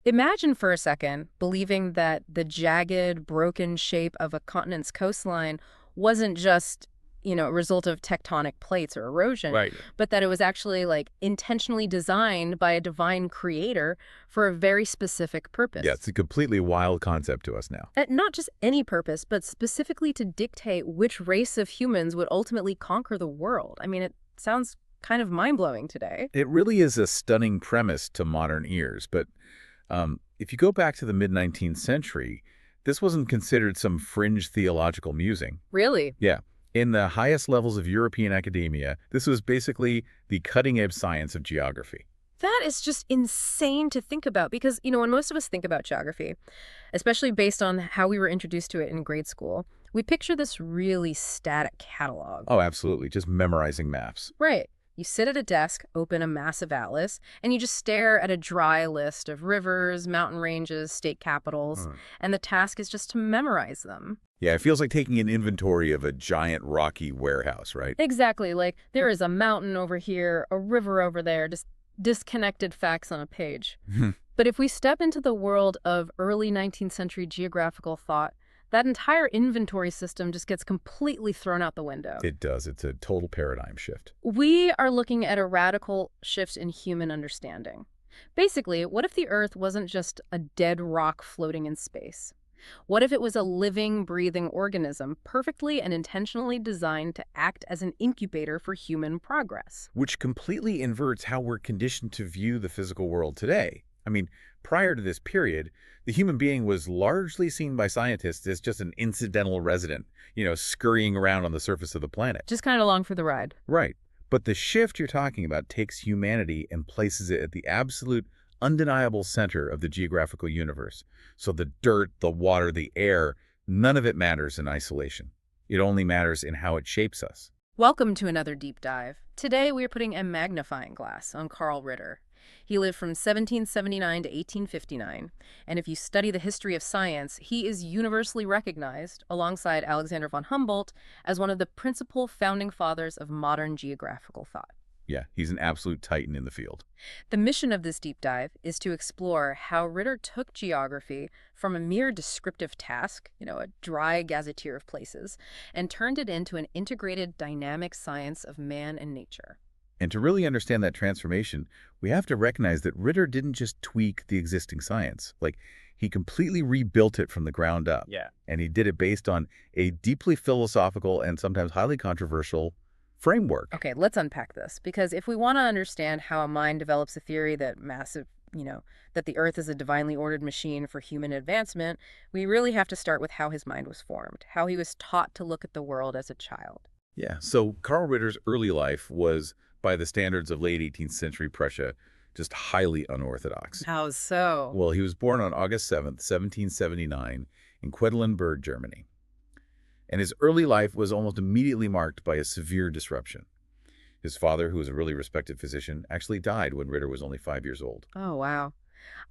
Imagine for a second believing that the jagged, broken shape of a continent's coastline wasn't just, a result of tectonic plates or erosion, Right. but that it was actually like intentionally designed by a divine creator for a very specific Yeah, purpose. it's a completely wild concept to us now. Not just any purpose, but specifically to dictate which race of humans would ultimately conquer the world. I mean, it sounds kind of mind-blowing today. It really is a stunning premise to modern ears, but if you go back to the mid-19th century, this wasn't considered some fringe theological musing. Really? Yeah. In the highest levels of European academia, this was basically the cutting-edge science of geography. That is just insane to think about because, when most of us think about geography, especially based on how we were introduced to it in grade school, we picture this really static catalog. Oh, absolutely. Just memorizing maps. Right. You sit at a desk, open a massive atlas, and you just stare at a dry list of rivers, mountain ranges, state capitals, and the task is just to memorize them. Yeah, it feels like taking an inventory of a giant rocky warehouse, right? Exactly. Like there is a mountain over here, a river over there, just disconnected facts on a page. But if we step into the world of early 19th century geographical thought, that entire inventory system just gets completely thrown out the window. It does. It's a total paradigm shift. We are looking at a radical shift in human understanding. Basically, what if the Earth wasn't just a dead rock floating in space? What if it was a living, breathing organism perfectly and intentionally designed to act as an incubator for human progress? Which completely inverts how we're conditioned to view the physical world today. I mean, prior to this period, the human being was largely seen by scientists as just an incidental resident, scurrying around on the surface of the planet. Just kind of along for the ride. Right. But the shift you're talking about takes humanity and places it at the absolute undeniable center of the geographical universe. So the dirt, the water, the air, none of it matters in isolation. It only matters in how it shapes us. Welcome to another deep dive. Today we are putting a magnifying glass on Carl Ritter. He lived from 1779 to 1859, and if you study the history of science, he is universally recognized, alongside Alexander von Humboldt, as one of the principal founding fathers of modern geographical thought. Yeah, he's an absolute titan in the field. The mission of this deep dive is to explore how Ritter took geography from a mere descriptive task, a dry gazetteer of places, and turned it into an integrated dynamic science of man and nature. And to really understand that transformation, we have to recognize that Ritter didn't just tweak the existing science. He completely rebuilt it from the ground up. Yeah. And he did it based on a deeply philosophical and sometimes highly controversial framework. Okay, let's unpack this, because if we want to understand how a mind develops a theory that that the Earth is a divinely ordered machine for human advancement, we really have to start with how his mind was formed, how he was taught to look at the world as a child. Yeah, so Carl Ritter's early life was, by the standards of late 18th century Prussia, just highly unorthodox. How so? Well, he was born on August 7th, 1779, in Quedlinburg, Germany. And his early life was almost immediately marked by a severe disruption. His father, who was a really respected physician, actually died when Ritter was only 5 years old. Oh, wow.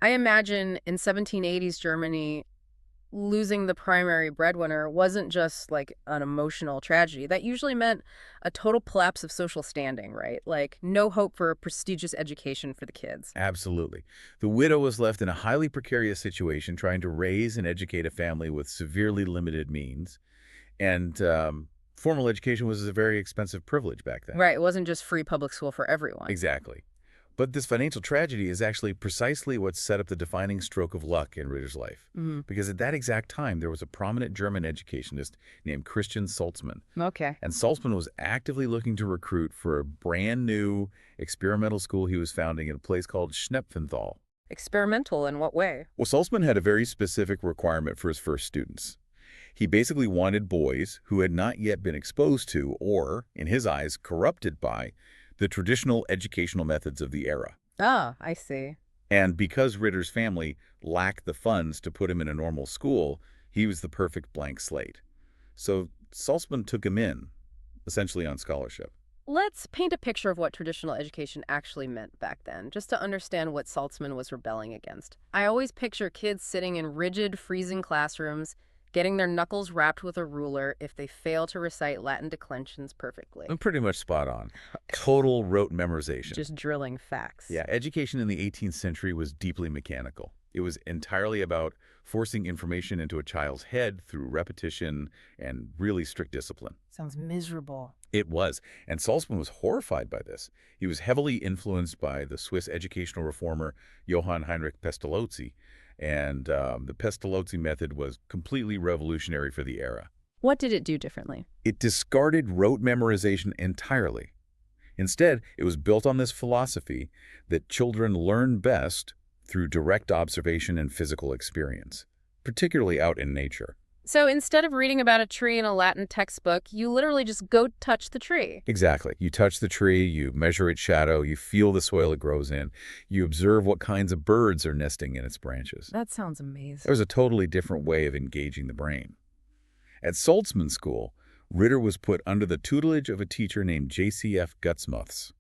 I imagine in 1780s Germany, losing the primary breadwinner wasn't just like an emotional tragedy. That usually meant a total collapse of social standing, right? Like no hope for a prestigious education for the kids. Absolutely. The widow was left in a highly precarious situation trying to raise and educate a family with severely limited means. And formal education was a very expensive privilege back then. Right. It wasn't just free public school for everyone. Exactly. But this financial tragedy is actually precisely what set up the defining stroke of luck in Ritter's life. Because at that exact time, there was a prominent German educationist named Christian Salzmann. Okay. And Salzmann was actively looking to recruit for a brand new experimental school he was founding at a place called Schnepfenthal. Experimental in what way? Well, Salzmann had a very specific requirement for his first students. He basically wanted boys who had not yet been exposed to, or, in his eyes, corrupted by, the traditional educational methods of the era. Ah, I see. And because Ritter's family lacked the funds to put him in a normal school, he was the perfect blank slate. So Salzmann took him in, essentially on scholarship. Let's paint a picture of what traditional education actually meant back then, just to understand what Salzmann was rebelling against. I always picture kids sitting in rigid, freezing classrooms, getting their knuckles rapped with a ruler if they fail to recite Latin declensions perfectly. I'm pretty much spot on. Total rote memorization. Just drilling facts. Yeah, education in the 18th century was deeply mechanical. It was entirely about forcing information into a child's head through repetition and really strict discipline. Sounds miserable. It was, and Salzmann was horrified by this. He was heavily influenced by the Swiss educational reformer Johann Heinrich Pestalozzi, and the Pestalozzi method was completely revolutionary for the era. What did it do differently? It discarded rote memorization entirely. Instead, it was built on this philosophy that children learn best through direct observation and physical experience, particularly out in nature. So instead of reading about a tree in a Latin textbook, you literally just go touch the tree. Exactly. You touch the tree, you measure its shadow, you feel the soil it grows in, you observe what kinds of birds are nesting in its branches. That sounds amazing. There was a totally different way of engaging the brain. At Salzmann School, Ritter was put under the tutelage of a teacher named J.C.F. Gutsmuths.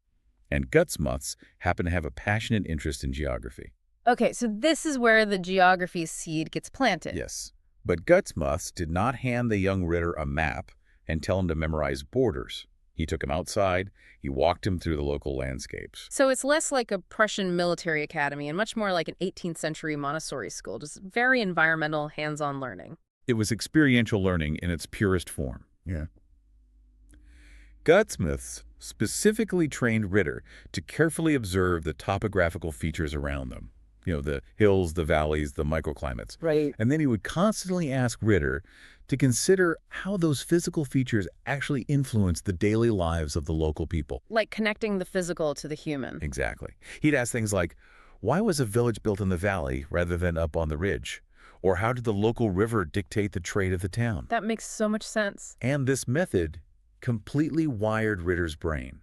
And Gutsmuths happened to have a passionate interest in geography. Okay, so this is where the geography seed gets planted. Yes. But Gutsmuths did not hand the young Ritter a map and tell him to memorize borders. He took him outside, he walked him through the local landscapes. So it's less like a Prussian military academy and much more like an 18th century Montessori school, just very environmental, hands-on learning. It was experiential learning in its purest form. Yeah. Gutsmuths specifically trained Ritter to carefully observe the topographical features around them. The hills, the valleys, the microclimates. Right. And then he would constantly ask Ritter to consider how those physical features actually influence the daily lives of the local people. Like connecting the physical to the human. Exactly. He'd ask things like, why was a village built in the valley rather than up on the ridge? Or how did the local river dictate the trade of the town? That makes so much sense. And this method completely wired Ritter's brain.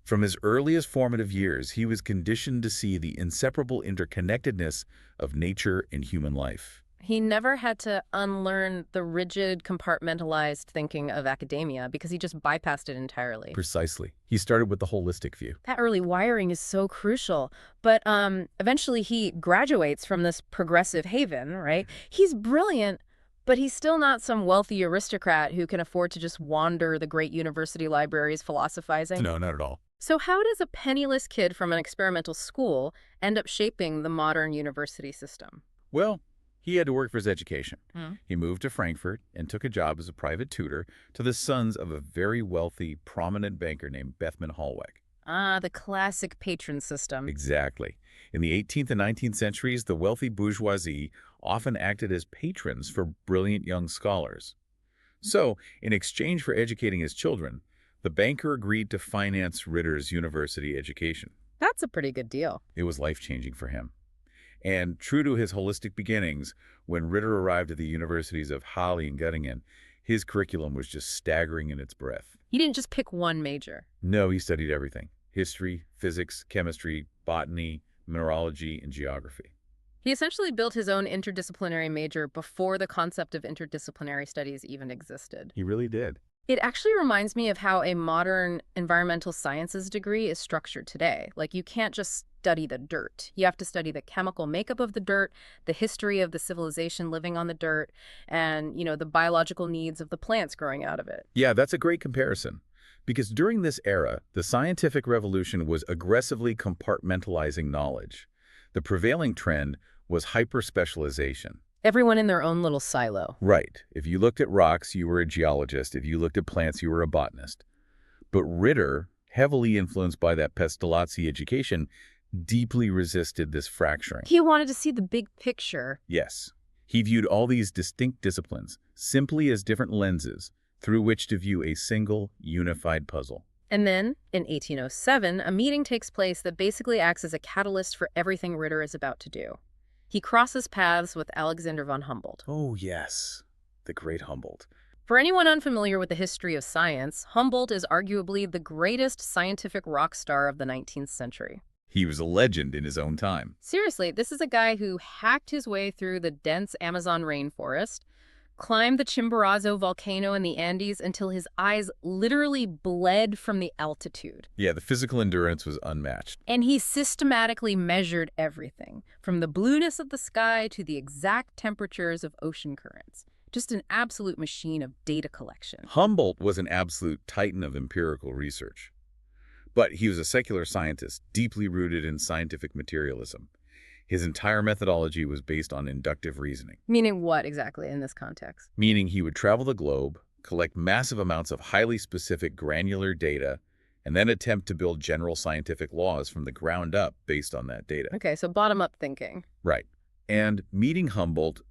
From his earliest formative years, he was conditioned to see the inseparable interconnectedness of nature and human life. He never had to unlearn the rigid, compartmentalized thinking of academia because he just bypassed it entirely. Precisely. He started with the holistic view. That early wiring is so crucial. But eventually he graduates from this progressive haven, right? He's brilliant, but he's still not some wealthy aristocrat who can afford to just wander the great university libraries philosophizing. No, not at all. So how does a penniless kid from an experimental school end up shaping the modern university system? Well, he had to work for his education. Hmm. He moved to Frankfurt and took a job as a private tutor to the sons of a very wealthy, prominent banker named Bethmann Hollweg. Ah, the classic patron system. Exactly. In the 18th and 19th centuries, the wealthy bourgeoisie often acted as patrons for brilliant young scholars. So, in exchange for educating his children, the banker agreed to finance Ritter's university education. That's a pretty good deal. It was life-changing for him. And true to his holistic beginnings, when Ritter arrived at the universities of Halle and Göttingen, his curriculum was just staggering in its breadth. He didn't just pick one major. No, he studied everything: history, physics, chemistry, botany, mineralogy, and geography. He essentially built his own interdisciplinary major before the concept of interdisciplinary studies even existed. He really did. It actually reminds me of how a modern environmental sciences degree is structured today. Like, you can't just study the dirt. You have to study the chemical makeup of the dirt, the history of the civilization living on the dirt, and, the biological needs of the plants growing out of it. Yeah, that's a great comparison. Because during this era, the scientific revolution was aggressively compartmentalizing knowledge. The prevailing trend was hyper-specialization. Everyone in their own little silo. Right. If you looked at rocks, you were a geologist. If you looked at plants, you were a botanist. But Ritter, heavily influenced by that Pestalozzi education, deeply resisted this fracturing. He wanted to see the big picture. Yes. He viewed all these distinct disciplines simply as different lenses through which to view a single, unified puzzle. And then, in 1807, a meeting takes place that basically acts as a catalyst for everything Ritter is about to do. He crosses paths with Alexander von Humboldt. Oh, yes. The great Humboldt. For anyone unfamiliar with the history of science, Humboldt is arguably the greatest scientific rock star of the 19th century. He was a legend in his own time. Seriously, this is a guy who hacked his way through the dense Amazon rainforest, climbed the Chimborazo volcano in the Andes until his eyes literally bled from the altitude. Yeah, the physical endurance was unmatched. And he systematically measured everything, from the blueness of the sky to the exact temperatures of ocean currents. Just an absolute machine of data collection. Humboldt was an absolute titan of empirical research. But he was a secular scientist, deeply rooted in scientific materialism. His entire methodology was based on inductive reasoning, Meaning what exactly in this context? meaning he would travel the globe, collect massive amounts of highly specific granular data, and then attempt to build general scientific laws from the ground up based on that data. Okay, so bottom-up thinking. Right. And meeting Humboldt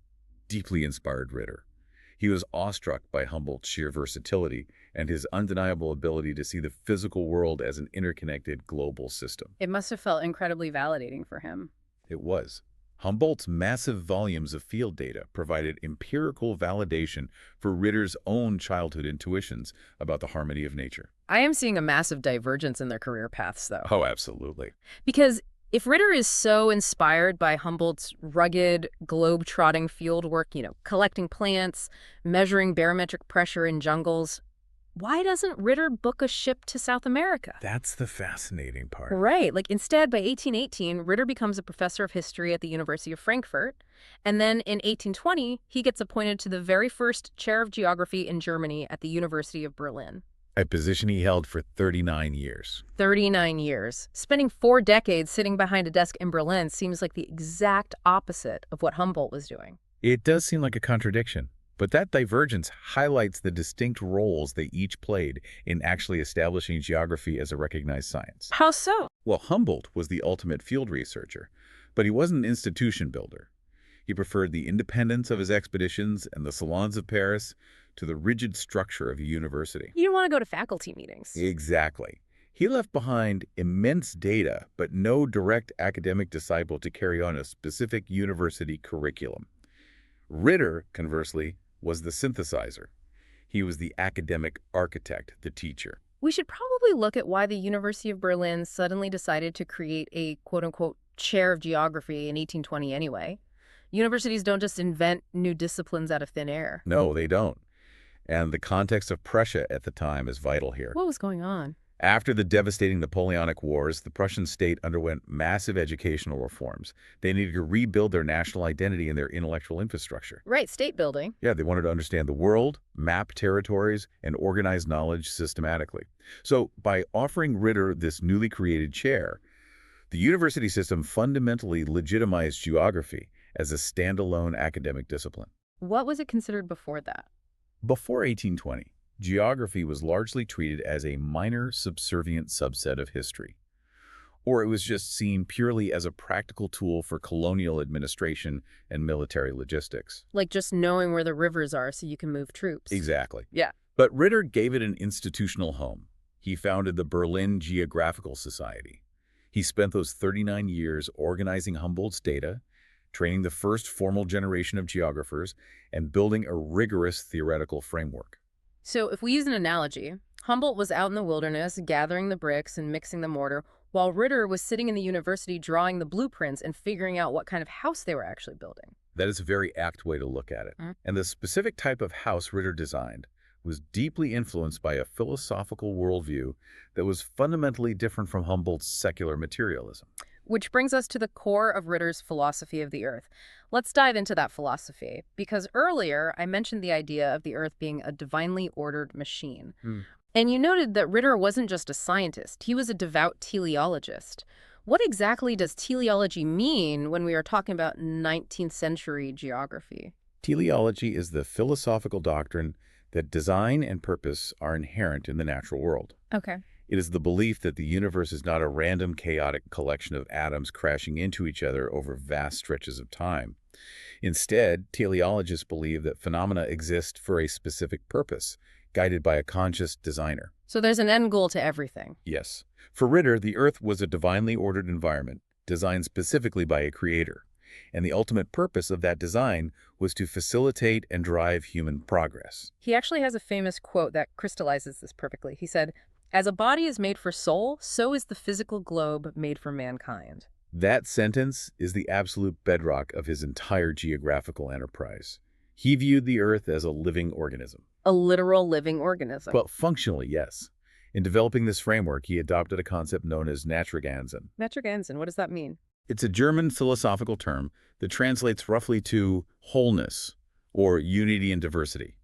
deeply inspired Ritter. He was awestruck by Humboldt's sheer versatility and his undeniable ability to see the physical world as an interconnected global system. It must have felt incredibly validating for him. It was. Humboldt's massive volumes of field data provided empirical validation for Ritter's own childhood intuitions about the harmony of nature. I am seeing a massive divergence in their career paths, though. Oh, absolutely. Because if Ritter is so inspired by Humboldt's rugged, globe-trotting field work, collecting plants, measuring barometric pressure in jungles, why doesn't Ritter book a ship to South America? That's the fascinating part. Right. Instead, by 1818, Ritter becomes a professor of history at the University of Frankfurt. And then in 1820, he gets appointed to the very first chair of geography in Germany at the University of Berlin. A position he held for 39 years. 39 years. Spending 4 decades sitting behind a desk in Berlin seems like the exact opposite of what Humboldt was doing. It does seem like a contradiction, but that divergence highlights the distinct roles they each played in actually establishing geography as a recognized science. How so? Well, Humboldt was the ultimate field researcher, but he wasn't an institution builder. He preferred the independence of his expeditions and the salons of Paris to the rigid structure of a university. You don't want to go to faculty meetings. Exactly. He left behind immense data, but no direct academic disciple to carry on a specific university curriculum. Ritter, conversely, was the synthesizer. He was the academic architect, the teacher. We should probably look at why the University of Berlin suddenly decided to create a quote-unquote chair of geography in 1820 anyway. Universities don't just invent new disciplines out of thin air. No, they don't. And the context of Prussia at the time is vital here. What was going on? After the devastating Napoleonic Wars, the Prussian state underwent massive educational reforms. They needed to rebuild their national identity and their intellectual infrastructure. Right, state building. Yeah, they wanted to understand the world, map territories, and organize knowledge systematically. So by offering Ritter this newly created chair, the university system fundamentally legitimized geography as a standalone academic discipline. What was it considered before that? Before 1820, geography was largely treated as a minor subservient subset of history, or it was just seen purely as a practical tool for colonial administration and military logistics. Like just knowing where the rivers are so you can move troops. Exactly. Yeah. But Ritter gave it an institutional home. He founded the Berlin Geographical Society. He spent those 39 years organizing Humboldt's data, training the first formal generation of geographers, and building a rigorous theoretical framework. So if we use an analogy, Humboldt was out in the wilderness gathering the bricks and mixing the mortar, while Ritter was sitting in the university drawing the blueprints and figuring out what kind of house they were actually building. That is a very apt way to look at it. And the specific type of house Ritter designed was deeply influenced by a philosophical worldview that was fundamentally different from Humboldt's secular materialism. Which brings us to the core of Ritter's philosophy of the Earth. Let's dive into that philosophy, because earlier I mentioned the idea of the Earth being a divinely ordered machine. And you noted that Ritter wasn't just a scientist, he was a devout teleologist. What exactly does teleology mean when we are talking about 19th century geography? Teleology is the philosophical doctrine that design and purpose are inherent in the natural world. Okay. It is the belief that the universe is not a random, chaotic collection of atoms crashing into each other over vast stretches of time. Instead, teleologists believe that phenomena exist for a specific purpose, guided by a conscious designer. So there's an end goal to everything. Yes. For Ritter, the Earth was a divinely ordered environment, designed specifically by a creator. And the ultimate purpose of that design was to facilitate and drive human progress. He actually has a famous quote that crystallizes this perfectly. He said, "As a body is made for soul, so is the physical globe made for mankind." That sentence is the absolute bedrock of his entire geographical enterprise. He viewed the Earth as a living organism. A literal living organism. Well, functionally, yes. In developing this framework, he adopted a concept known as Naturganzen. Naturganzen, what does that mean? It's a German philosophical term that translates roughly to wholeness or unity and diversity.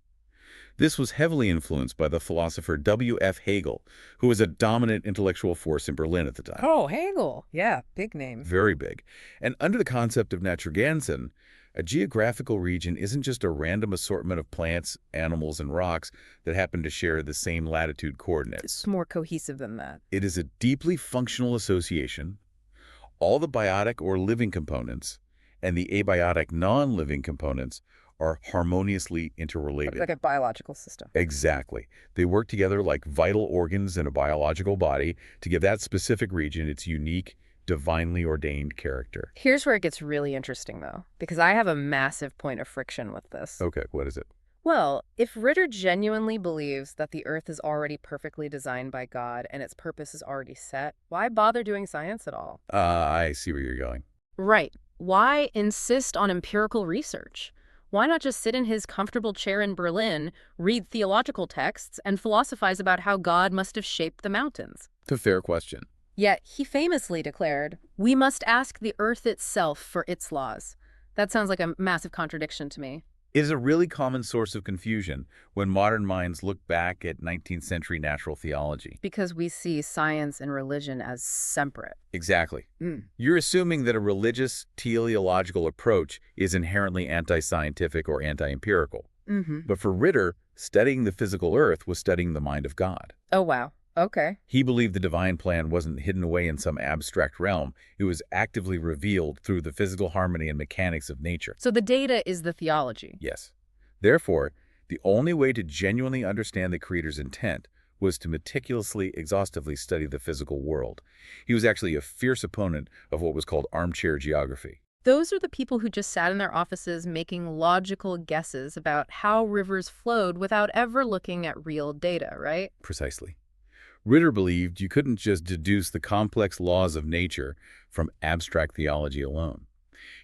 This was heavily influenced by the philosopher W.F. Hegel, who was a dominant intellectual force in Berlin at the time. Oh, Hegel. Yeah, big name. Very big. And under the concept of Naturgrenzen, a geographical region isn't just a random assortment of plants, animals, and rocks that happen to share the same latitude coordinates. It's more cohesive than that. It is a deeply functional association. All the biotic or living components and the abiotic non-living components are harmoniously interrelated. Like a biological system. Exactly. They work together like vital organs in a biological body to give that specific region its unique, divinely ordained character. Here's where it gets really interesting, though, because I have a massive point of friction with this. Okay, what is it? Well, if Ritter genuinely believes that the Earth is already perfectly designed by God and its purpose is already set, why bother doing science at all? I see where you're going. Right. Why insist on empirical research? Why not just sit in his comfortable chair in Berlin, read theological texts, and philosophize about how God must have shaped the mountains? It's a fair question. Yet he famously declared, "We must ask the Earth itself for its laws." That sounds like a massive contradiction to me. It is a really common source of confusion when modern minds look back at 19th century natural theology. Because we see science and religion as separate. Exactly. You're assuming that a religious, teleological approach is inherently anti-scientific or anti-empirical. But for Ritter, studying the physical earth was studying the mind of God. Oh, wow. Okay. He believed the divine plan wasn't hidden away in some abstract realm. It was actively revealed through the physical harmony and mechanics of nature. So the data is the theology. Yes. Therefore, the only way to genuinely understand the Creator's intent was to meticulously, exhaustively study the physical world. He was actually a fierce opponent of what was called armchair geography. Those are the people who just sat in their offices making logical guesses about how rivers flowed without ever looking at real data, right? Precisely. Ritter believed you couldn't just deduce the complex laws of nature from abstract theology alone.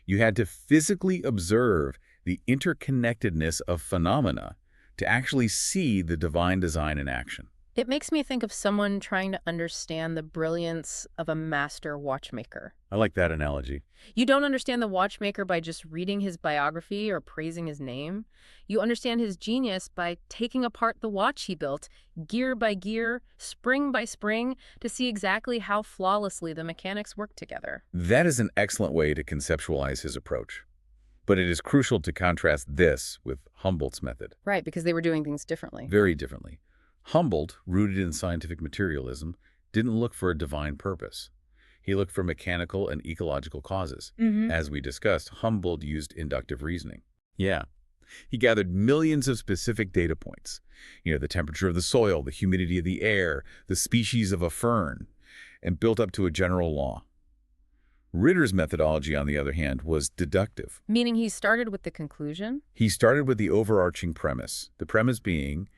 You had to physically observe the interconnectedness of phenomena to actually see the divine design in action. It makes me think of someone trying to understand the brilliance of a master watchmaker. I like that analogy. You don't understand the watchmaker by just reading his biography or praising his name. You understand his genius by taking apart the watch he built, gear by gear, spring by spring, to see exactly how flawlessly the mechanics work together. That is an excellent way to conceptualize his approach. But it is crucial to contrast this with Humboldt's method. Right, because they were doing things differently. Very differently. Humboldt, rooted in scientific materialism, didn't look for a divine purpose. He looked for mechanical and ecological causes. As we discussed, Humboldt used inductive reasoning. Yeah. He gathered millions of specific data points. The temperature of the soil, the humidity of the air, the species of a fern, and built up to a general law. Ritter's methodology, on the other hand, was deductive. Meaning he started with the conclusion? He started with the overarching premise, the premise being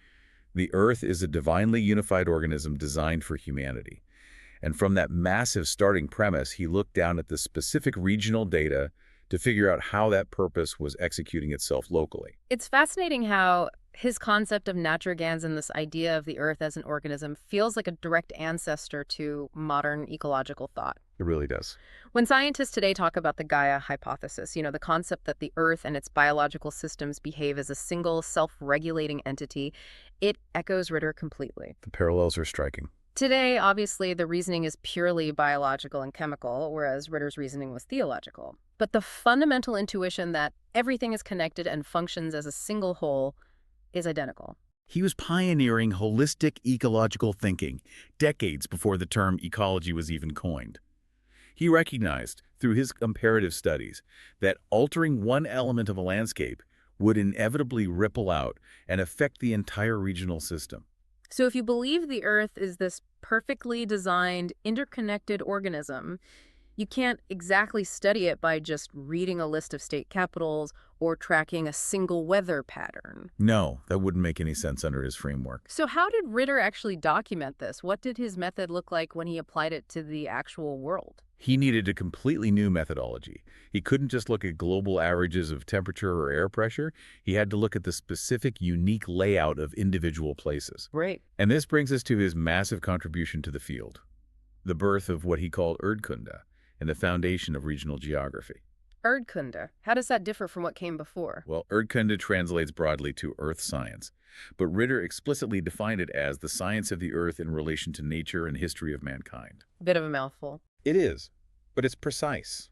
the Earth is a divinely unified organism designed for humanity. And from that massive starting premise, he looked down at the specific regional data to figure out how that purpose was executing itself locally. It's fascinating how his concept of Naturgrenzen, this idea of the Earth as an organism, feels like a direct ancestor to modern ecological thought. It really does. When scientists today talk about the Gaia hypothesis, the concept that the Earth and its biological systems behave as a single self-regulating entity, it echoes Ritter completely. The parallels are striking. Today, obviously, the reasoning is purely biological and chemical, whereas Ritter's reasoning was theological. But the fundamental intuition that everything is connected and functions as a single whole is identical. He was pioneering holistic ecological thinking decades before the term ecology was even coined. He recognized, through his comparative studies, that altering one element of a landscape would inevitably ripple out and affect the entire regional system. So if you believe the Earth is this perfectly designed, interconnected organism, you can't exactly study it by just reading a list of state capitals or tracking a single weather pattern. No, that wouldn't make any sense under his framework. So how did Ritter actually document this? What did his method look like when he applied it to the actual world? He needed a completely new methodology. He couldn't just look at global averages of temperature or air pressure. He had to look at the specific, unique layout of individual places. Right. And this brings us to his massive contribution to the field, the birth of what he called Erdkunde and the foundation of regional geography. Erdkunde. How does that differ from what came before? Well, Erdkunde translates broadly to earth science, but Ritter explicitly defined it as the science of the earth in relation to nature and history of mankind. Bit of a mouthful. It is, but it's precise.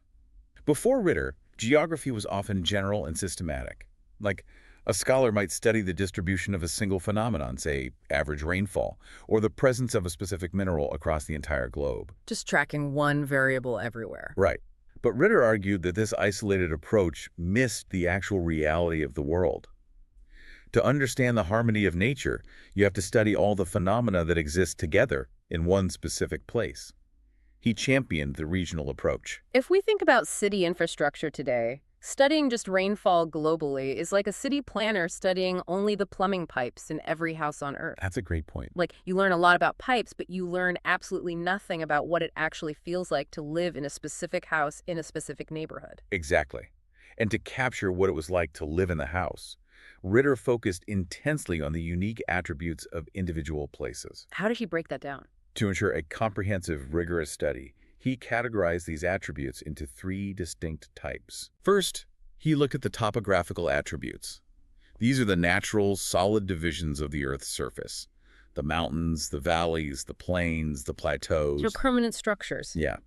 Before Ritter, geography was often general and systematic. Like, a scholar might study the distribution of a single phenomenon, say average rainfall, or the presence of a specific mineral across the entire globe. Just tracking one variable everywhere. Right. But Ritter argued that this isolated approach missed the actual reality of the world. To understand the harmony of nature, you have to study all the phenomena that exist together in one specific place. He championed the regional approach. If we think about city infrastructure today, studying just rainfall globally is like a city planner studying only the plumbing pipes in every house on Earth. That's a great point. Like, you learn a lot about pipes, but you learn absolutely nothing about what it actually feels like to live in a specific house in a specific neighborhood. Exactly. And to capture what it was like to live in the house, Ritter focused intensely on the unique attributes of individual places. How did he break that down? To ensure a comprehensive, rigorous study, he categorized these attributes into 3 distinct types. First, he looked at the topographical attributes. These are the natural, solid divisions of the Earth's surface. The mountains, the valleys, the plains, the plateaus. They're permanent structures. Yeah.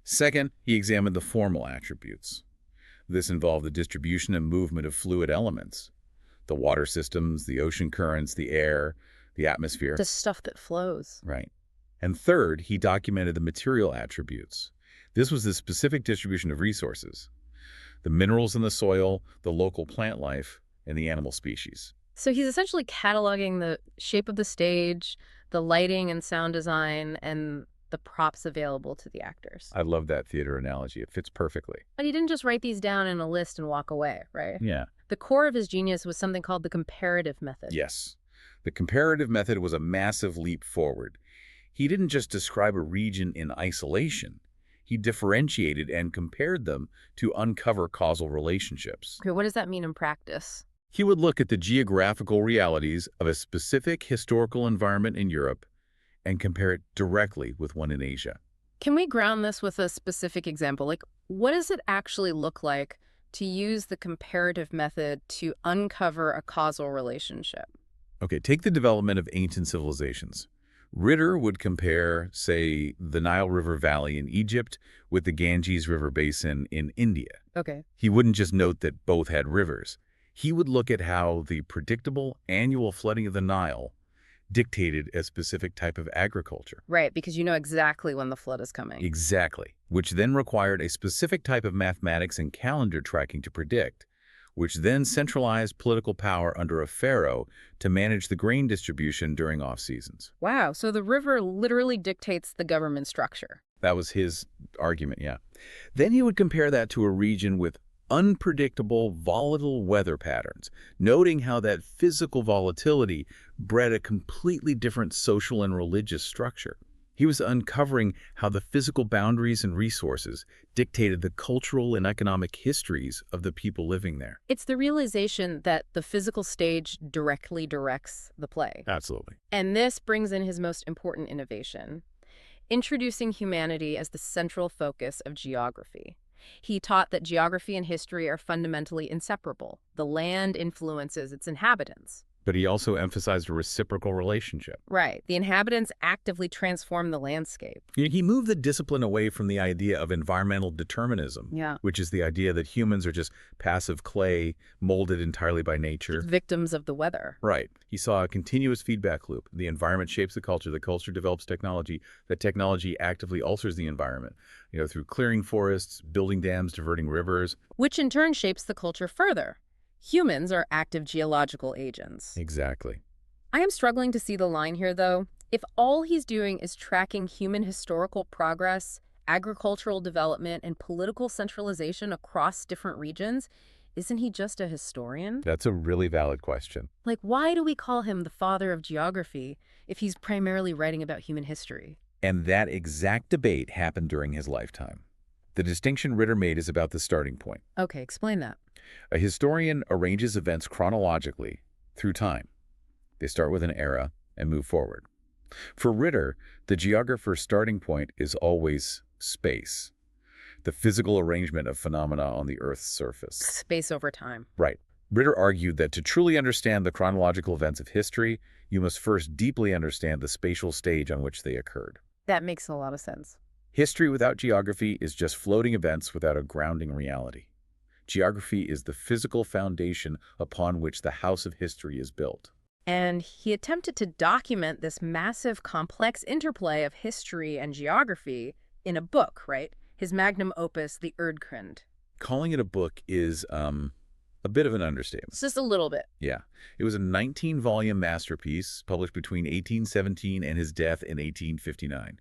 Second, he examined the formal attributes. This involved the distribution and movement of fluid elements. The water systems, the ocean currents, the air, the atmosphere. The stuff that flows. Right. And third, he documented the material attributes. This was the specific distribution of resources, the minerals in the soil, the local plant life, and the animal species. So he's essentially cataloging the shape of the stage, the lighting and sound design, and the props available to the actors. I love that theater analogy. It fits perfectly. But he didn't just write these down in a list and walk away, right? Yeah. The core of his genius was something called the comparative method. Yes. The comparative method was a massive leap forward. He didn't just describe a region in isolation. He differentiated and compared them to uncover causal relationships. Okay, what does that mean in practice? He would look at the geographical realities of a specific historical environment in Europe and compare it directly with one in Asia. Can we ground this with a specific example? Like, what does it actually look like to use the comparative method to uncover a causal relationship? Okay, take the development of ancient civilizations. Ritter would compare, say, the Nile River Valley in Egypt with the Ganges River Basin in India. Okay. He wouldn't just note that both had rivers. He would look at how the predictable annual flooding of the Nile dictated a specific type of agriculture. Right, because you know exactly when the flood is coming. Exactly, which then required a specific type of mathematics and calendar tracking to predict, which then centralized political power under a pharaoh to manage the grain distribution during off-seasons. Wow, so the river literally dictates the government structure. That was his argument, yeah. Then he would compare that to a region with unpredictable, volatile weather patterns, noting how that physical volatility bred a completely different social and religious structure. He was uncovering how the physical boundaries and resources dictated the cultural and economic histories of the people living there. It's the realization that the physical stage directly directs the play. Absolutely. And this brings in his most important innovation, introducing humanity as the central focus of geography. He taught that geography and history are fundamentally inseparable. The land influences its inhabitants. But he also emphasized a reciprocal relationship. Right. The inhabitants actively transform the landscape. He moved the discipline away from the idea of environmental determinism, Yeah. which is the idea that humans are just passive clay molded entirely by nature. Victims of the weather. Right. He saw a continuous feedback loop. The environment shapes the culture develops technology, that technology actively alters the environment, through clearing forests, building dams, diverting rivers. Which in turn shapes the culture further. Humans are active geological agents. Exactly. I am struggling to see the line here, though. If all he's doing is tracking human historical progress, agricultural development, and political centralization across different regions, isn't he just a historian? That's a really valid question. Like, why do we call him the father of geography if he's primarily writing about human history? And that exact debate happened during his lifetime. The distinction Ritter made is about the starting point. Okay, explain that. A historian arranges events chronologically through time. They start with an era and move forward. For Ritter, the geographer's starting point is always space. the physical arrangement of phenomena on the Earth's surface. Space over time. Right. Ritter argued that to truly understand the chronological events of history, you must first deeply understand the spatial stage on which they occurred. That makes a lot of sense. History without geography is just floating events without a grounding reality. Geography is the physical foundation upon which the house of history is built. And he attempted to document this massive, complex interplay of history and geography in a book, right? His magnum opus, The Erdkunde. Calling it a book is a bit of an understatement. It's just a little bit. Yeah. It was a 19-volume masterpiece published between 1817 and his death in 1859.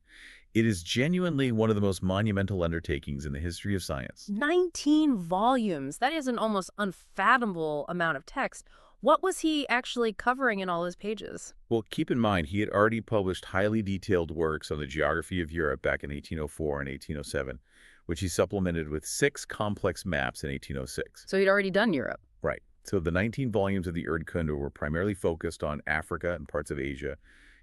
It is genuinely one of the most monumental undertakings in the history of science. 19 volumes. That is an almost unfathomable amount of text. What was he actually covering in all his pages? Well, keep in mind, he had already published highly detailed works on the geography of Europe back in 1804 and 1807, which he supplemented with 6 complex maps in 1806. So he'd already done Europe. Right. So the 19 volumes of the Erdkunde were primarily focused on Africa and parts of Asia.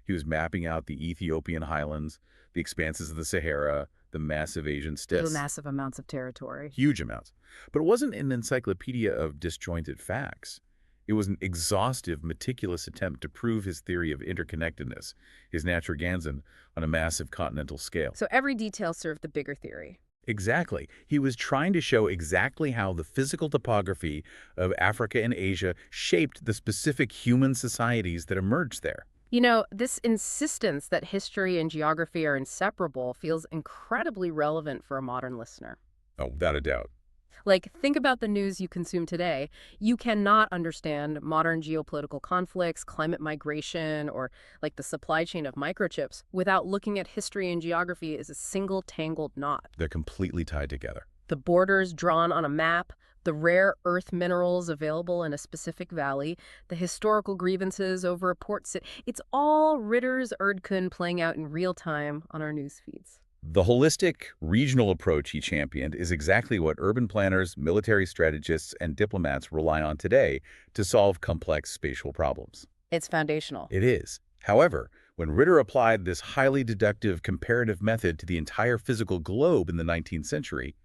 He was mapping out the Ethiopian highlands, the expanses of the Sahara, the massive Asian steppes. Massive amounts of territory. Huge amounts. But it wasn't an encyclopedia of disjointed facts. It was an exhaustive, meticulous attempt to prove his theory of interconnectedness, his Naturganzen, on a massive continental scale. So every detail served the bigger theory. Exactly. He was trying to show exactly how the physical topography of Africa and Asia shaped the specific human societies that emerged there. You know, this insistence that history and geography are inseparable feels incredibly relevant for a modern listener. Oh, without a doubt. Like, think about the news you consume today. You cannot understand modern geopolitical conflicts, climate migration, or like the supply chain of microchips without looking at history and geography as a single tangled knot. They're completely tied together. The borders drawn on a map, the rare earth minerals available in a specific valley, the historical grievances over a port city. It's all Ritter's Erdkunde playing out in real time on our news feeds. The holistic, regional approach he championed is exactly what urban planners, military strategists, and diplomats rely on today to solve complex spatial problems. It's foundational. It is. However, when Ritter applied this highly deductive comparative method to the entire physical globe in the 19th century,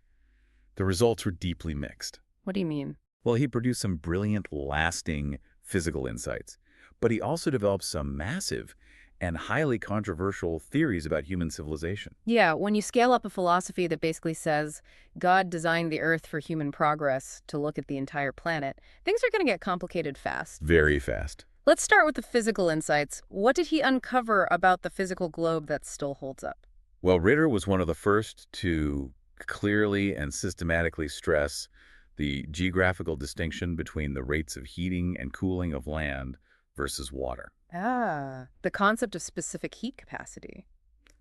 the results were deeply mixed. What do you mean? Well, he produced some brilliant, lasting physical insights, but he also developed some massive and highly controversial theories about human civilization. Yeah, when you scale up a philosophy that basically says God designed the earth for human progress to look at the entire planet, things are going to get complicated fast. Very fast. Let's start with the physical insights. What did he uncover about the physical globe that still holds up? Well, Ritter was one of the first to clearly and systematically stress the geographical distinction between the rates of heating and cooling of land versus water. The concept of specific heat capacity.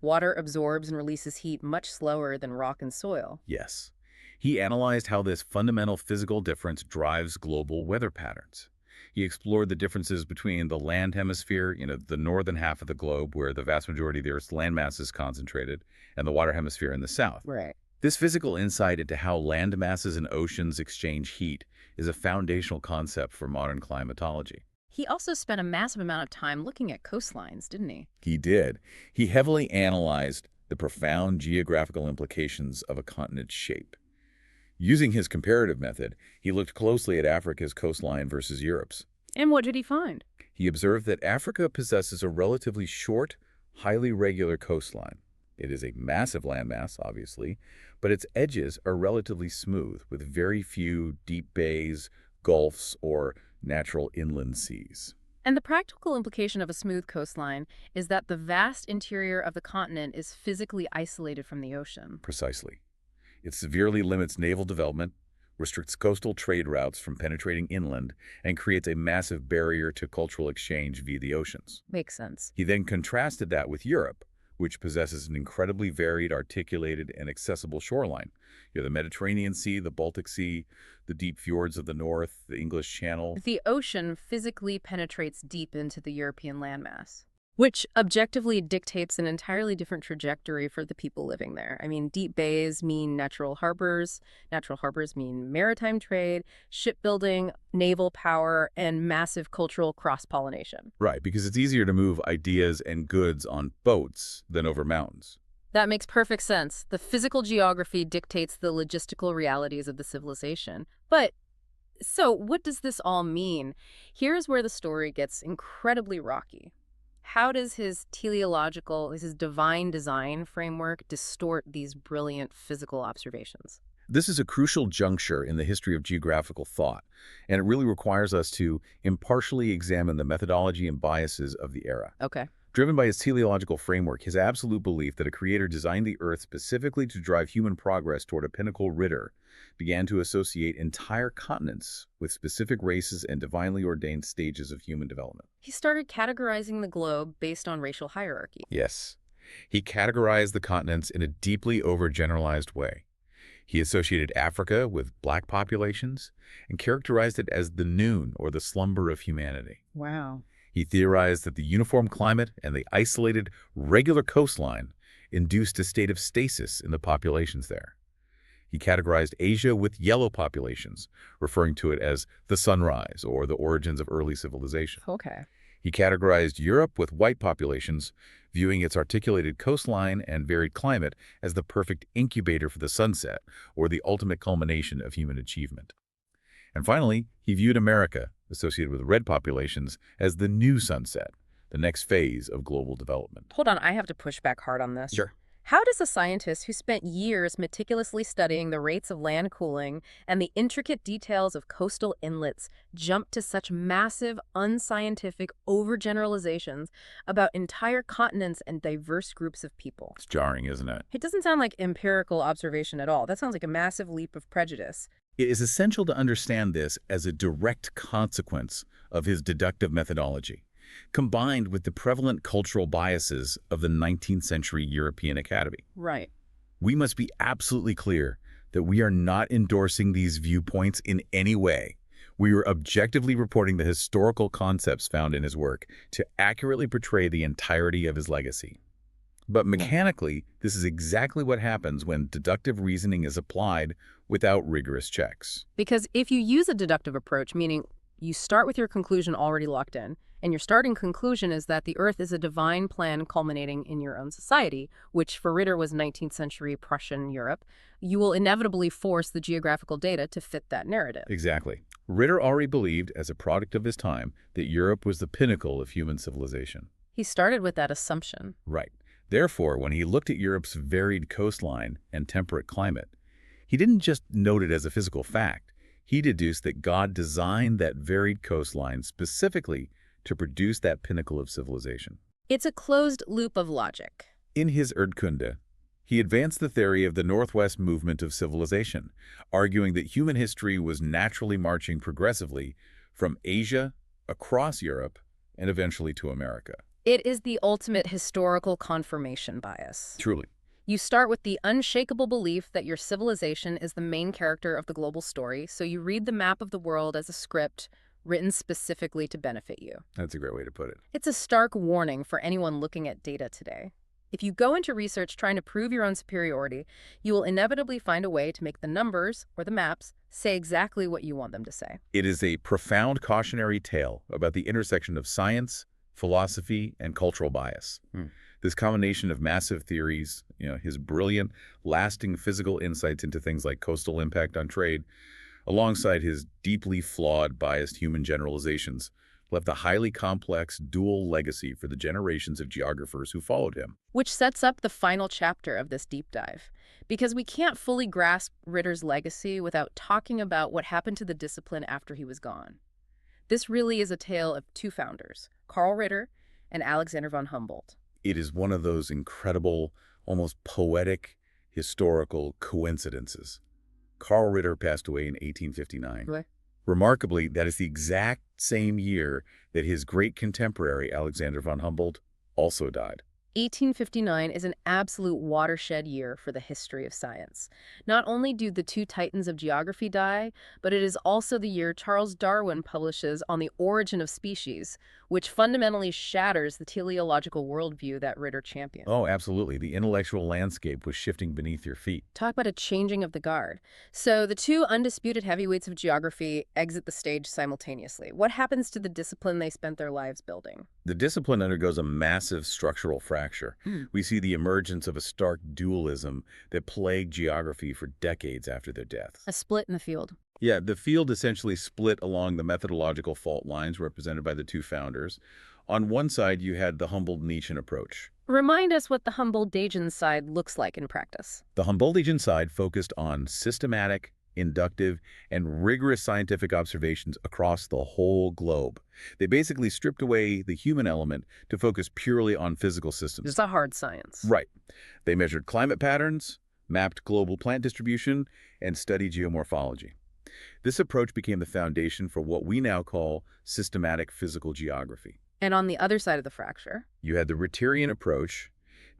Water absorbs and releases heat much slower than rock and soil. Yes. He analyzed how this fundamental physical difference drives global weather patterns. He explored the differences between the land hemisphere, the northern half of the globe where the vast majority of the Earth's landmass is concentrated, and the water hemisphere in the south. Right. This physical insight into how land masses and oceans exchange heat is a foundational concept for modern climatology. He also spent a massive amount of time looking at coastlines, didn't he? He did. He heavily analyzed the profound geographical implications of a continent's shape. Using his comparative method, he looked closely at Africa's coastline versus Europe's. And what did he find? He observed that Africa possesses a relatively short, highly regular coastline. It is a massive landmass, obviously, but its edges are relatively smooth, with very few deep bays, gulfs, or natural inland seas. And the practical implication of a smooth coastline is that the vast interior of the continent is physically isolated from the ocean. Precisely. It severely limits naval development, restricts coastal trade routes from penetrating inland, and creates a massive barrier to cultural exchange via the oceans. Makes sense. He then contrasted that with Europe, which possesses an incredibly varied, articulated, and accessible shoreline. You have the Mediterranean Sea, the Baltic Sea, the deep fjords of the north, the English Channel. The ocean physically penetrates deep into the European landmass, which objectively dictates an entirely different trajectory for the people living there. I mean, deep bays mean natural harbors mean maritime trade, shipbuilding, naval power, and massive cultural cross-pollination. Right, because it's easier to move ideas and goods on boats than over mountains. That makes perfect sense. The physical geography dictates the logistical realities of the civilization. But so, what does this all mean? Here's where the story gets incredibly rocky. How does his divine design framework distort these brilliant physical observations? This is a crucial juncture in the history of geographical thought, and it really requires us to impartially examine the methodology and biases of the era. Okay. Driven by his teleological framework, his absolute belief that a creator designed the earth specifically to drive human progress toward a pinnacle, Ritter began to associate entire continents with specific races and divinely ordained stages of human development. He started categorizing the globe based on racial hierarchy. Yes, he categorized the continents in a deeply overgeneralized way. He associated Africa with black populations and characterized it as the noon or the slumber of humanity. Wow. He theorized that the uniform climate and the isolated, regular coastline induced a state of stasis in the populations there. He categorized Asia with yellow populations, referring to it as the sunrise or the origins of early civilization. Okay. He categorized Europe with white populations, viewing its articulated coastline and varied climate as the perfect incubator for the sunset or the ultimate culmination of human achievement. And finally, he viewed America, associated with red populations, as the new sunset, the next phase of global development. Hold on, I have to push back hard on this. Sure. How does a scientist who spent years meticulously studying the rates of land cooling and the intricate details of coastal inlets jump to such massive, unscientific overgeneralizations about entire continents and diverse groups of people? It's jarring, isn't it? It doesn't sound like empirical observation at all. That sounds like a massive leap of prejudice. It is essential to understand this as a direct consequence of his deductive methodology, combined with the prevalent cultural biases of the 19th century European Academy. Right. We must be absolutely clear that we are not endorsing these viewpoints in any way. We are objectively reporting the historical concepts found in his work to accurately portray the entirety of his legacy. But mechanically, this is exactly what happens when deductive reasoning is applied without rigorous checks. Because if you use a deductive approach, meaning you start with your conclusion already locked in, and your starting conclusion is that the Earth is a divine plan culminating in your own society, which for Ritter was 19th century Prussian Europe, you will inevitably force the geographical data to fit that narrative. Exactly. Ritter already believed, as a product of his time, that Europe was the pinnacle of human civilization. He started with that assumption. Right. Therefore, when he looked at Europe's varied coastline and temperate climate, he didn't just note it as a physical fact. He deduced that God designed that varied coastline specifically to produce that pinnacle of civilization. It's a closed loop of logic. In his Erdkunde, he advanced the theory of the Northwest movement of civilization, arguing that human history was naturally marching progressively from Asia, across Europe, and eventually to America. It is the ultimate historical confirmation bias. Truly. You start with the unshakable belief that your civilization is the main character of the global story, so you read the map of the world as a script written specifically to benefit you. That's a great way to put it. It's a stark warning for anyone looking at data today. If you go into research trying to prove your own superiority, you will inevitably find a way to make the numbers, or the maps, say exactly what you want them to say. It is a profound cautionary tale about the intersection of science, philosophy, and cultural bias. This combination of massive theories, his brilliant, lasting physical insights into things like coastal impact on trade, alongside his deeply flawed, biased human generalizations, left a highly complex dual legacy for the generations of geographers who followed him. Which sets up the final chapter of this deep dive. Because we can't fully grasp Ritter's legacy without talking about what happened to the discipline after he was gone. This really is a tale of two founders, Carl Ritter and Alexander von Humboldt. It is one of those incredible, almost poetic, historical coincidences. Carl Ritter passed away in 1859. What? Remarkably, that is the exact same year that his great contemporary, Alexander von Humboldt, also died. 1859 is an absolute watershed year for the history of science. Not only do the two titans of geography die, but it is also the year Charles Darwin publishes On the Origin of Species, which fundamentally shatters the teleological worldview that Ritter championed. Oh, absolutely. The intellectual landscape was shifting beneath your feet. Talk about a changing of the guard. So the two undisputed heavyweights of geography exit the stage simultaneously. What happens to the discipline they spent their lives building? The discipline undergoes a massive structural fracture. Hmm. We see the emergence of a stark dualism that plagued geography for decades after their deaths. A split in the field. Yeah, the field essentially split along the methodological fault lines represented by the two founders. On one side, you had the Humboldt-Nietzschean approach. Remind us what the Humboldt-Dagen side looks like in practice. The Humboldtian side focused on systematic, inductive, and rigorous scientific observations across the whole globe. They basically stripped away the human element to focus purely on physical systems. It's a hard science. Right. They measured climate patterns, mapped global plant distribution, and studied geomorphology. This approach became the foundation for what we now call systematic physical geography. And on the other side of the fracture, You had the Ritterian approach.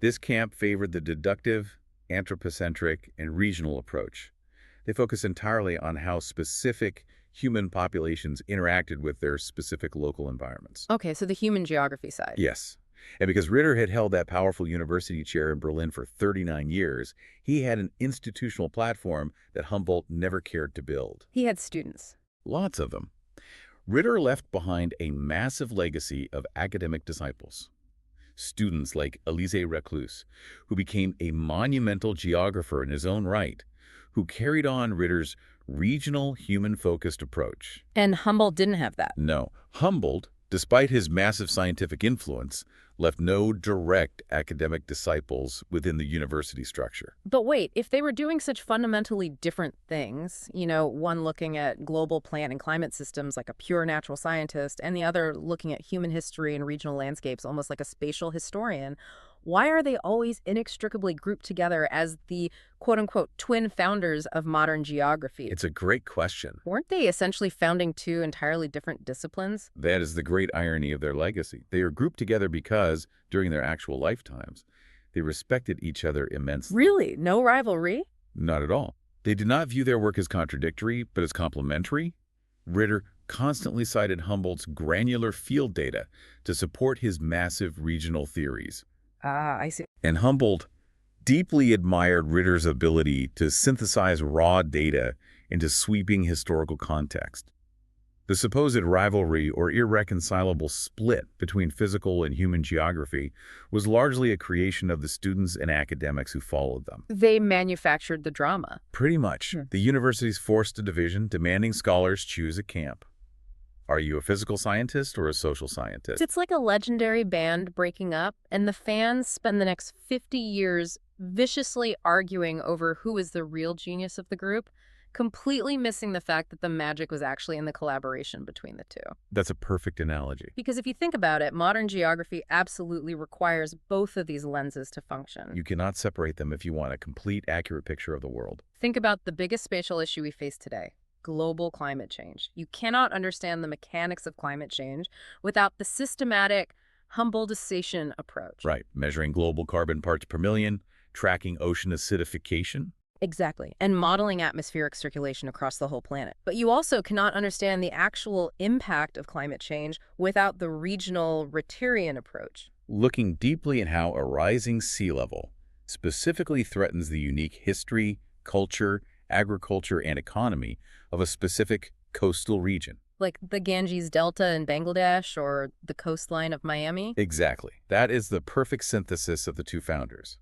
This camp favored the deductive, anthropocentric, and regional approach. They focused entirely on how specific human populations interacted with their specific local environments. okay, so the human geography side. Yes. And because Ritter had held that powerful university chair in Berlin for 39 years, he had an institutional platform that Humboldt never cared to build. He had students. Lots of them. Ritter left behind a massive legacy of academic disciples. Students like Élisée Reclus, who became a monumental geographer in his own right, who carried on Ritter's regional, human-focused approach. And Humboldt didn't have that. No, Humboldt, despite his massive scientific influence, left no direct academic disciples within the university structure. But wait, if they were doing such fundamentally different things, one looking at global plant and climate systems like a pure natural scientist, and the other looking at human history and regional landscapes almost like a spatial historian, why are they always inextricably grouped together as the quote-unquote twin founders of modern geography? It's a great question. Weren't they essentially founding two entirely different disciplines? That is the great irony of their legacy. They are grouped together because, during their actual lifetimes, they respected each other immensely. Really? No rivalry? Not at all. They did not view their work as contradictory, but as complementary. Ritter constantly cited Humboldt's granular field data to support his massive regional theories. Ah, I see. And Humboldt deeply admired Ritter's ability to synthesize raw data into sweeping historical context. The supposed rivalry or irreconcilable split between physical and human geography was largely a creation of the students and academics who followed them. They manufactured the drama. Pretty much. The universities forced a division, demanding scholars choose a camp. Are you a physical scientist or a social scientist? It's like a legendary band breaking up, and the fans spend the next 50 years viciously arguing over who is the real genius of the group, completely missing the fact that the magic was actually in the collaboration between the two. That's a perfect analogy. Because if you think about it, modern geography absolutely requires both of these lenses to function. You cannot separate them if you want a complete, accurate picture of the world. Think about the biggest spatial issue we face today. Global climate change. You cannot understand the mechanics of climate change without the systematic Humboldtization approach. Right, measuring global carbon parts per million, tracking ocean acidification. Exactly, and modeling atmospheric circulation across the whole planet. But you also cannot understand the actual impact of climate change without the regional Ritterian approach. Looking deeply at how a rising sea level specifically threatens the unique history, culture, agriculture, and economy of a specific coastal region. Like the Ganges Delta in Bangladesh or the coastline of Miami? Exactly. That is the perfect synthesis of the two founders.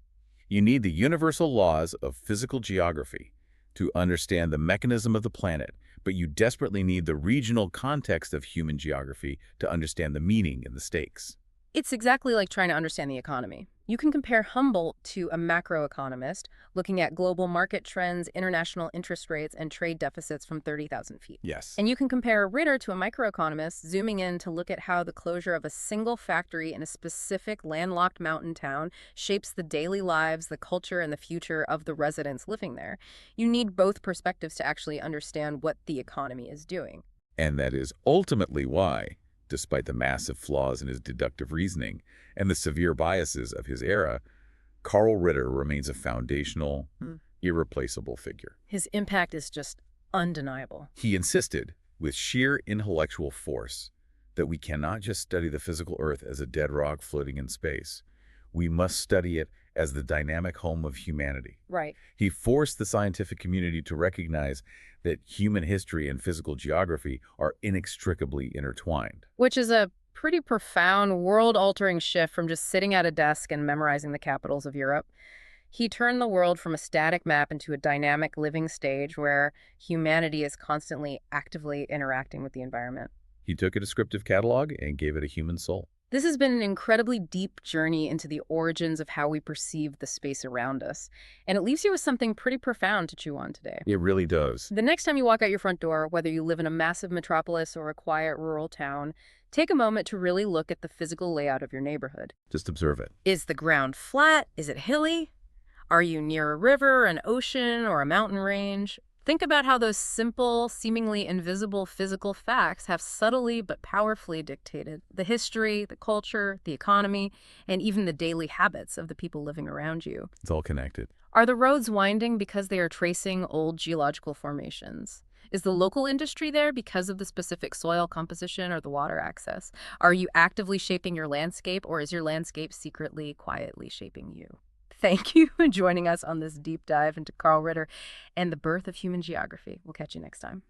You need the universal laws of physical geography to understand the mechanism of the planet, but you desperately need the regional context of human geography to understand the meaning and the stakes. It's exactly like trying to understand the economy. You can compare Humboldt to a macroeconomist looking at global market trends, international interest rates, and trade deficits from 30,000 feet. Yes. And you can compare Ritter to a microeconomist zooming in to look at how the closure of a single factory in a specific landlocked mountain town shapes the daily lives, the culture, and the future of the residents living there. You need both perspectives to actually understand what the economy is doing. And that is ultimately why, despite the massive flaws in his deductive reasoning and the severe biases of his era, Carl Ritter remains a foundational, irreplaceable figure. His impact is just undeniable. He insisted, with sheer intellectual force, that we cannot just study the physical Earth as a dead rock floating in space. We must study it as the dynamic home of humanity. Right. He forced the scientific community to recognize that human history and physical geography are inextricably intertwined. Which is a pretty profound, world-altering shift from just sitting at a desk and memorizing the capitals of Europe. He turned the world from a static map into a dynamic living stage where humanity is constantly actively interacting with the environment. He took a descriptive catalog and gave it a human soul. This has been an incredibly deep journey into the origins of how we perceive the space around us, and it leaves you with something pretty profound to chew on today. It really does. The next time you walk out your front door, whether you live in a massive metropolis or a quiet rural town, take a moment to really look at the physical layout of your neighborhood. Just observe it. Is the ground flat? Is it hilly? Are you near a river, an ocean, or a mountain range? Think about how those simple, seemingly invisible physical facts have subtly but powerfully dictated the history, the culture, the economy, and even the daily habits of the people living around you. It's all connected. Are the roads winding because they are tracing old geological formations? Is the local industry there because of the specific soil composition or the water access? Are you actively shaping your landscape, or is your landscape secretly, quietly shaping you? Thank you for joining us on this deep dive into Carl Ritter and the birth of human geography. We'll catch you next time.